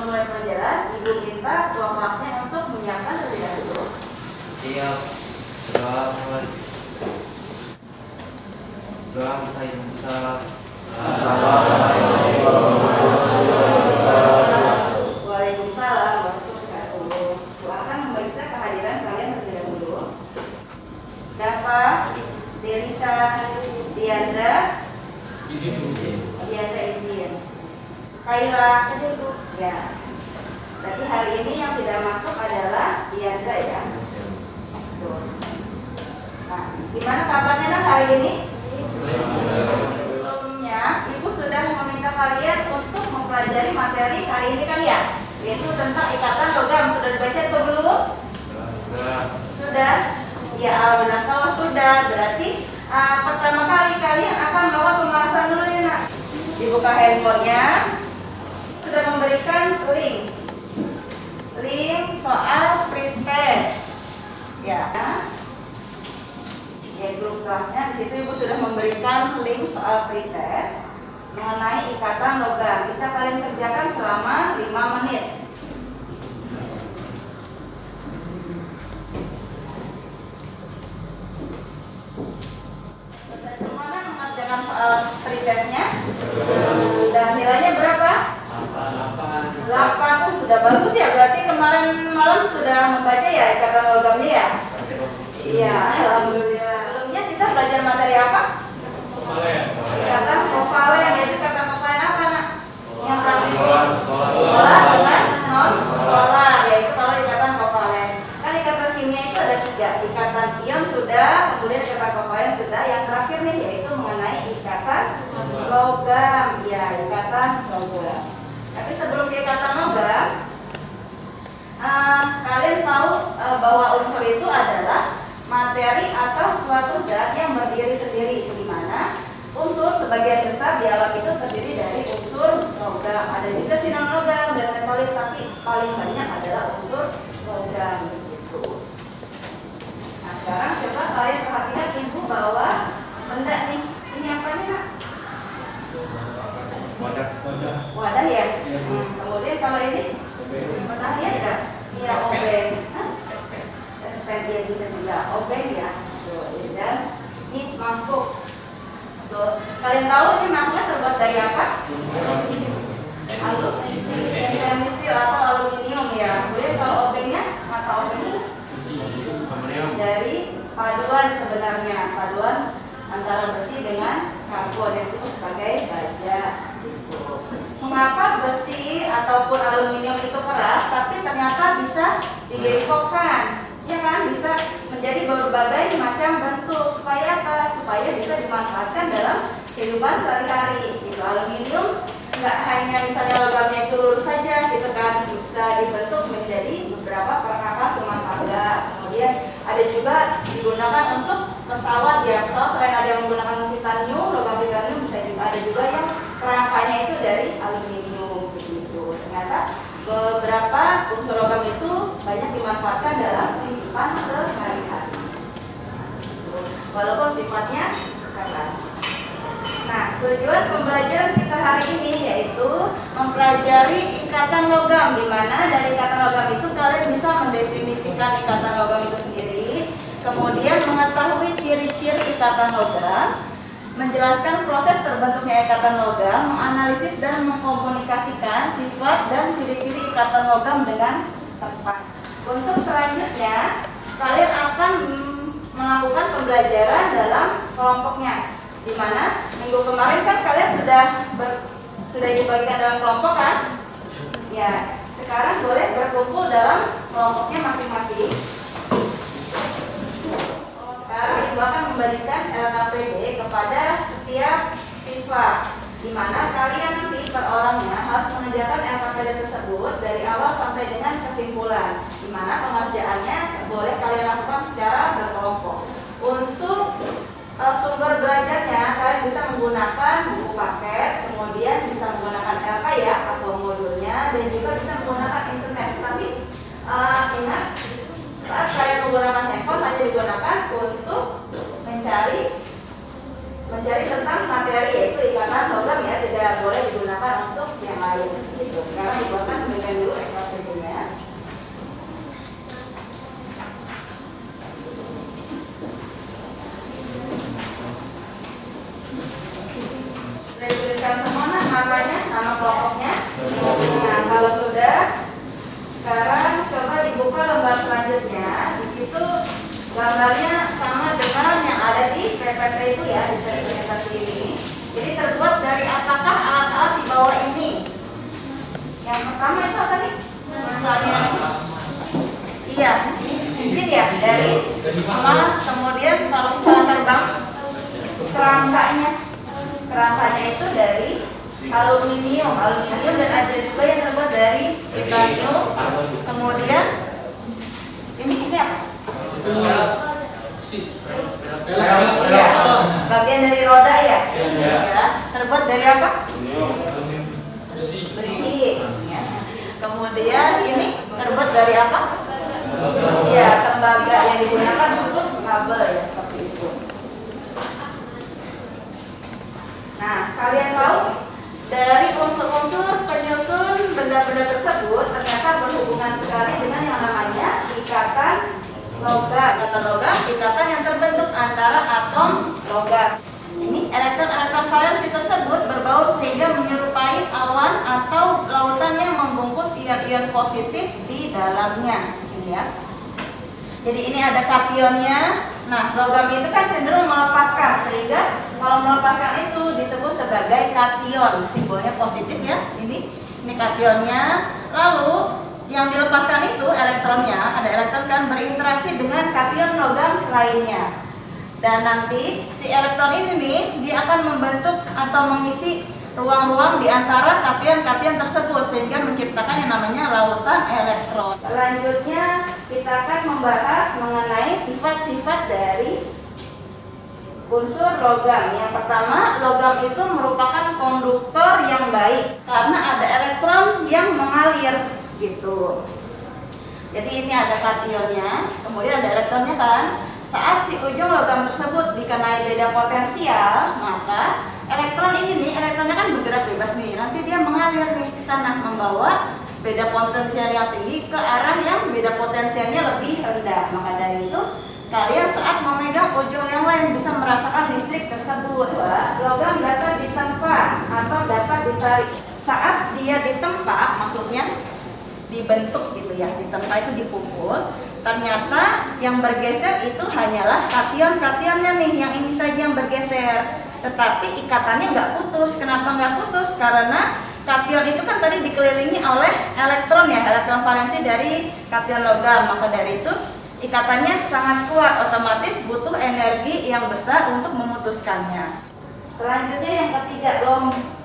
sebelum mulai pelajaran, Ibu minta ketua kelasnya untuk menyiapkan terlebih dahulu. Siap. Doa saya salam. Waalaikumsalam warahmatullahi wabarakatuh. Silakan memeriksa kehadiran kalian terlebih dahulu. Dafa, Delisa, Diandra, Diandra izin. Kaila, ya. Berarti hari ini yang tidak masuk adalah Diandra ya. Tuh. Nah, gimana kabarnya nak hari ini? Sebelumnya, Ibu sudah meminta kalian untuk mempelajari materi hari ini kalian, yaitu tentang ikatan logam. Sudah dibaca atau belum? Sudah? Ya, alhamdulillah. Kalau sudah, berarti pertama kali kalian akan melakukan pembahasan dulu ya nak. Dibuka handphonenya, sudah memberikan link soal pretest. Ya. Ya, grup kelasnya di situ Ibu sudah memberikan link soal pretest mengenai ikatan logam. Bisa kalian kerjakan selama 5 menit. Selesai semua kan mengerjakan soal pretestnya? Dan nilainya berapa? 8. Sudah bagus ya. Berarti kemarin malam sudah membaca ya ikatan logamnya ya? Iya, alhamdulillah. Sebelumnya kita belajar materi apa? Ikatan kovalen, yaitu ikatan kovalen apa nak? Yang praktikum polar dengan non polar, yaitu kalau ikatan kovalen. Kan ikatan kimia itu ada 3, ikatan ion sudah, kemudian ikatan kovalen sudah, yang terakhir nih yaitu mengenai ikatan logam, ya ikatan logam. Tapi sebelum ke ikatan logam, kalian tahu bahwa unsur itu adalah materi atau suatu zat yang berdiri sendiri, di mana unsur sebagian besar di alam itu terdiri dari unsur logam. Ada juga sinon logam dan metalik, tapi paling banyak adalah unsur logam gitu. Nah, sekarang coba kalian perhatikan Ibu bawa benda nih. Ini apa nih nak? Wadah ya. Kemudian kalau ini pernah lihat kan? Iya, obeng. Dia bisa juga obeng ya. Tuh, dan ini mangkuk. Tuh, kalian tahu ini mangkuknya terbuat dari apa? Stainless steel atau aluminium ya. Kemudian kalau obengnya mata obeng dari paduan, sebenarnya paduan antara besi dengan karbon yang disebut sebagai baja. Mengapa besi ataupun aluminium itu keras tapi ternyata bisa dibengkokkan? Ya kan, bisa menjadi berbagai macam bentuk. Supaya apa? Supaya bisa dimanfaatkan dalam kehidupan sehari-hari. Gitu. Aluminium nggak hanya misalnya logamnya itu lurus saja, gitu kan, bisa dibentuk menjadi beberapa perkakas rumah tangga. Kemudian ada juga digunakan untuk pesawat ya. Pesawat selain ada yang menggunakan titanium, logam titanium, bisa juga ada juga yang kerangkanya itu dari aluminium. Begitu. Ternyata beberapa unsur logam itu banyak dimanfaatkan dalam kehidupan sehari-hari, walaupun sifatnya keras. Nah, tujuan pembelajaran kita hari ini yaitu mempelajari ikatan logam, di mana dari ikatan logam itu kalian bisa mendefinisikan ikatan logam itu sendiri, kemudian mengetahui ciri-ciri ikatan logam, menjelaskan proses terbentuknya ikatan logam, menganalisis dan mengkomunikasikan sifat dan ciri-ciri ikatan logam dengan tepat. Untuk selanjutnya, kalian akan melakukan pembelajaran dalam kelompoknya, di mana minggu kemarin kan kalian sudah dibagikan dalam kelompok kan? Ya, sekarang boleh berkumpul dalam kelompoknya masing-masing. Sekarang Ibu akan membagikan LKPD kepada setiap siswa, di mana kalian nanti per orangnya harus mengerjakan LKPD tersebut dari awal sampai dengan kesimpulan, di mana pengerjaannya boleh kalian lakukan secara berkelompok. Untuk sumber belajarnya kalian bisa menggunakan buku paket, kemudian bisa menggunakan LK ya atau modulnya, dan juga bisa menggunakan internet. Tapi ingat, saat kalian menggunakan handphone hanya digunakan untuk mencari tentang materi, yaitu ikatan logam ya, tidak boleh digunakan untuk yang lain. Gitu. Sekarang Ibu akan memberikan gambarnya sama dengan yang ada di PPT itu ya, di presentasi ini. Jadi terbuat dari apakah alat-alat di bawah ini? Yang pertama itu apa nih? Misalnya, iya, cincin ya, dari emas. Kemudian kalau misalnya terbang, kerangkanya itu dari aluminium dan ada juga yang terbuat dari titanium. Kemudian ini apa? Iya, bagian dari roda ya. Ya. Terbuat dari apa? Besi. Ya. Kemudian ini terbuat dari apa? Iya, tembaga yang digunakan untuk kabel ya, seperti itu. Nah, kalian tahu dari unsur-unsur penyusun benda-benda tersebut ternyata berhubungan sekali dengan yang namanya ikatan logam. Ikatan yang terbentuk antara atom logam. Ini elektron-elektron valensi tersebut berbaur sehingga menyerupai awan atau lautan yang membungkus ion-ion positif di dalamnya. Ini ya. Jadi ini ada kationnya. Nah, logam itu kan cenderung melepaskan, sehingga kalau melepaskan itu disebut sebagai kation. Simbolnya positif ya. Ini kationnya. Lalu yang dilepaskan itu elektronnya, ada elektron kan berinteraksi dengan kation logam lainnya. Dan nanti si elektron ini nih, dia akan membentuk atau mengisi ruang-ruang di antara kation-kation tersebut sehingga menciptakan yang namanya lautan elektron. Selanjutnya kita akan membahas mengenai sifat-sifat dari unsur logam. Yang pertama, logam itu merupakan konduktor yang baik karena ada elektron yang mengalir gitu. Jadi ini ada kationnya, kemudian ada elektronnya kan. Saat si ujung logam tersebut dikenai beda potensial, maka elektron ini nih, elektronnya kan bergerak bebas nih. Nanti dia mengalir nih ke sana, membawa beda potensial yang tinggi ke arah yang beda potensialnya lebih rendah. Maka dari itu, kalian saat memegang ujung yang lain bisa merasakan listrik tersebut. Logam dapat ditempa atau dapat ditarik. Saat dia ditempa, maksudnya dibentuk gitu ya, ditempa itu dipukul. Ternyata yang bergeser itu hanyalah kation-kationnya nih, yang ini saja yang bergeser. Tetapi ikatannya nggak putus. Kenapa nggak putus? Karena kation itu kan tadi dikelilingi oleh elektron ya, elektron valensi dari kation logam. Maka dari itu ikatannya sangat kuat, otomatis butuh energi yang besar untuk memutuskannya. Selanjutnya yang ketiga,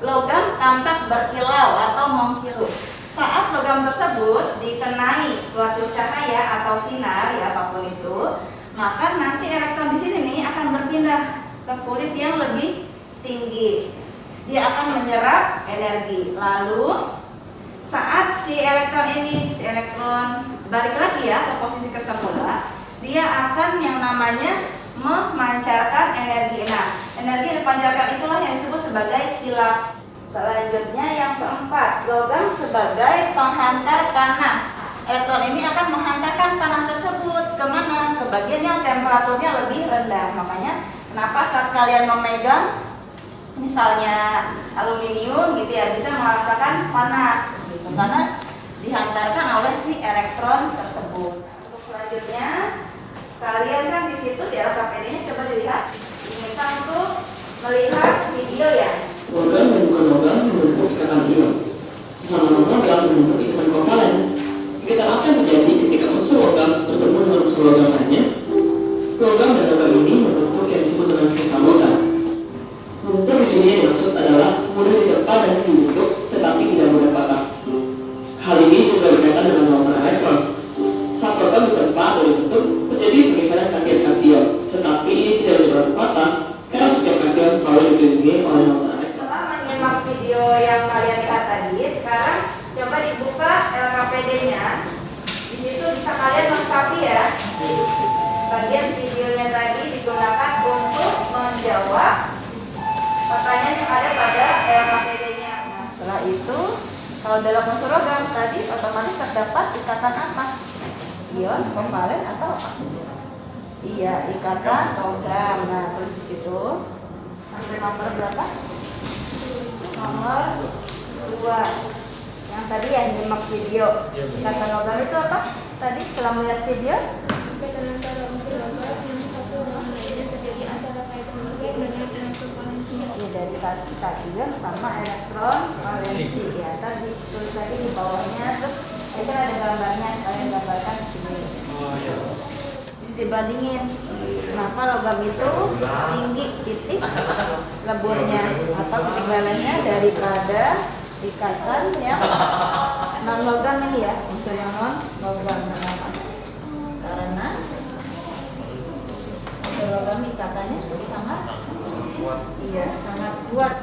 logam tampak berkilau atau mengkilau. Saat logam tersebut dikenai suatu cahaya atau sinar ya, apapun itu, maka nanti elektron di sini nih akan berpindah ke kulit yang lebih tinggi. Dia akan menyerap energi. Lalu saat si elektron balik lagi ya ke posisi kesemula, dia akan yang namanya memancarkan energi. Nah, energi yang dipancarkan itulah yang disebut sebagai kilap. Selanjutnya yang keempat, logam sebagai penghantar panas. Elektron ini akan menghantarkan panas tersebut kemana? Ke bagian yang temperaturnya lebih rendah. Makanya kenapa saat kalian memegang misalnya aluminium gitu ya, bisa merasakan panas gitu, karena dihantarkan oleh si elektron tersebut. Untuk selanjutnya, kalian kan di situ di LKPD-nya coba dilihat. Diminta untuk melihat video ya. Logam dan bukan logam membentuk ikatan ion. Sesama non-logam membentuk ikatan kovalen. Ikatan apa yang terjadi ketika unsur logam bertemu dengan unsur logam lainnya? Logam dan logam ini membentuk yang disebut dengan kristal logam. Luntur di sini yang dimaksud adalah mudah diterpa dan dibentuk, tetapi tidak mudah patah. Hal ini juga berkaitan dengan lautan elektron. Saat logam diterpa atau dibentuk, terjadi pergeseran kation-kation, tetapi ini tidak menyebabkan patah karena setiap kation selalu dikelilingi oleh lautan. Video yang kalian lihat tadi, sekarang coba dibuka LKPD-nya. Di situ bisa kalian lengkapi ya. Bagian videonya tadi digunakan untuk menjawab pertanyaan yang ada pada LKPD-nya. Nah, setelah itu, kalau dalam unsur logam tadi otomatis terdapat ikatan apa? Ion, kovalen atau apa? Iya, ikatan logam. Nah, terus di situ sampai nomor berapa? Nomor 2. Yang tadi yang nyimak video. Ikatan logam itu apa? Tadi setelah melihat video, ikatan antara unsur logam kation sama elektron valensi ya. Tadi tulis lagi di bawahnya, terus itu ada gambarnya, kalian gambarkan di sini. Oh iya. Dibandingin, kenapa logam itu tinggi titik leburnya atau titik lelennya daripada ikatan yang non logam ini ya, unsur yang non logam. Karena unsur logam ikatannya sangat Kuat. iya sangat kuat.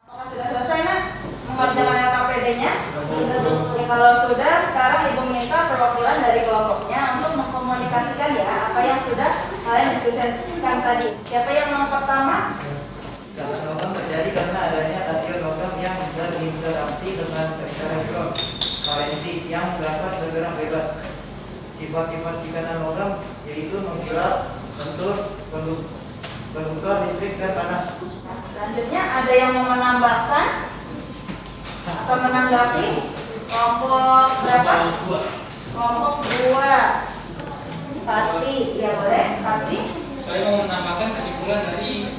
Apakah sudah selesai nak mengerjakan LKPD-nya? Ya, kalau sudah, sekarang ibu minta perwakilan dari kelompoknya untuk mengkomunikasikan ya apa yang sudah kalian diskusikan tadi. Siapa yang nomor pertama? Ikatan logam terjadi karena adanya kation logam yang berinteraksi dengan elektron valensi yang dapat bergerak bebas. Sifat-sifat ikatan logam yaitu mengkilap, lentur, konduktor, listrik, dan panas. Selanjutnya ada yang mau menambahkan atau menanggapi kelompok berapa? Kelompok 2. Pati, ya boleh. Pati? Saya mau menambahkan kesimpulan dari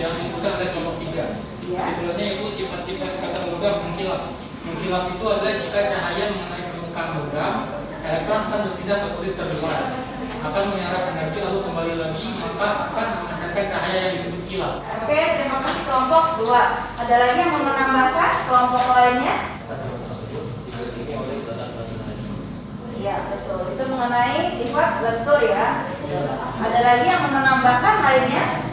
yang disebutkan oleh kelompok 3. Ya. Kesimpulannya itu sifat-sifat ikatan logam mengkilap. Mengkilap itu adalah jika cahaya mengenai permukaan logam, elektron akan berpindah ke kulit terluar, akan menyerap energi lalu kembali lagi, maka akan menghasilkan cahaya yang disebut kilat. Oke, terima kasih kelompok 2. Ada lagi yang mau menambahkan kelompok lainnya? Iya, betul. Itu mengenai sifat lentur ya. Ada lagi yang mau menambahkan lainnya?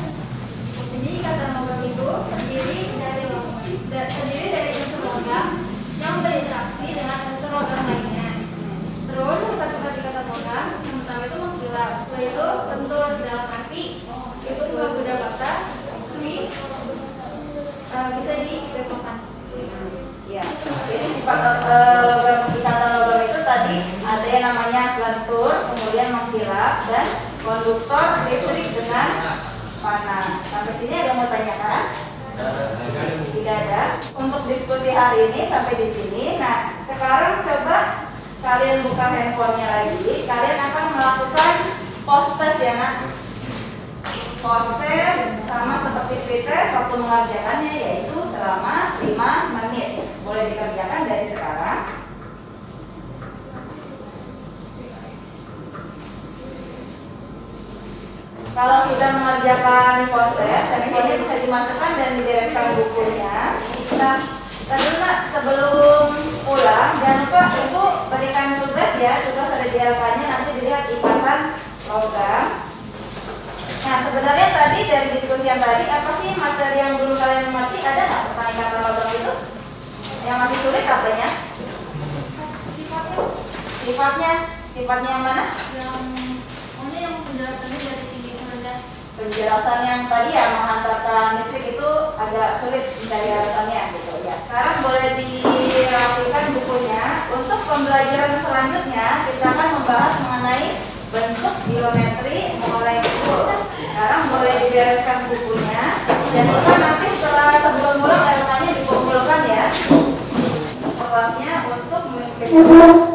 Jadi ikatan logam itu terdiri dari unsur logam yang berinteraksi dengan unsur logam lainnya. Terus sifat-sifat ikatan logam yang pertama itu mengkilap, yaitu lentur dalam arti itu dua benda bata, bisa dibelokkan. Ya. Jadi sifat logam ikatan logam itu tadi ada yang namanya lentur, kemudian mengkilap dan konduktor listrik dengan panas. Sampai sini ada yang mau tanyakan? Tidak ada. Untuk diskusi hari ini sampai di sini. Nah, sekarang coba kalian buka handphonenya lagi. Kalian akan melakukan post test ya nak. Post test sama seperti pretest waktu mengerjakannya yaitu selama 5 menit. Boleh dikerjakan dari sekarang. Kalau sudah mengerjakan post test, handphonenya bisa dimasukkan dan dibereskan bukunya. Tadi nak sebelum pulang, jangan lupa ibu berikan tugas ya. Tugas ada di LK-nya, nanti dilihat ikatan logam. Nah, sebenarnya tadi dari diskusi yang tadi, apa sih materi yang belum kalian mengerti? Ada nggak tentang ikatan logam itu? Yang masih sulit apanya? Sifatnya yang mana? Yang penjelasannya dari tinggi ke rendah. Penjelasan yang tadi ya menghantarkan listrik itu agak sulit mencari alasannya gitu ya. Sekarang boleh dirapikan bukunya. Untuk pembelajaran selanjutnya kita akan membahas mengenai bentuk geometri molekul. Sekarang boleh dibereskan bukunya. Jangan lupa nanti sebelum pulang LK-nya dikumpulkan ya. Kelasnya untuk mengikuti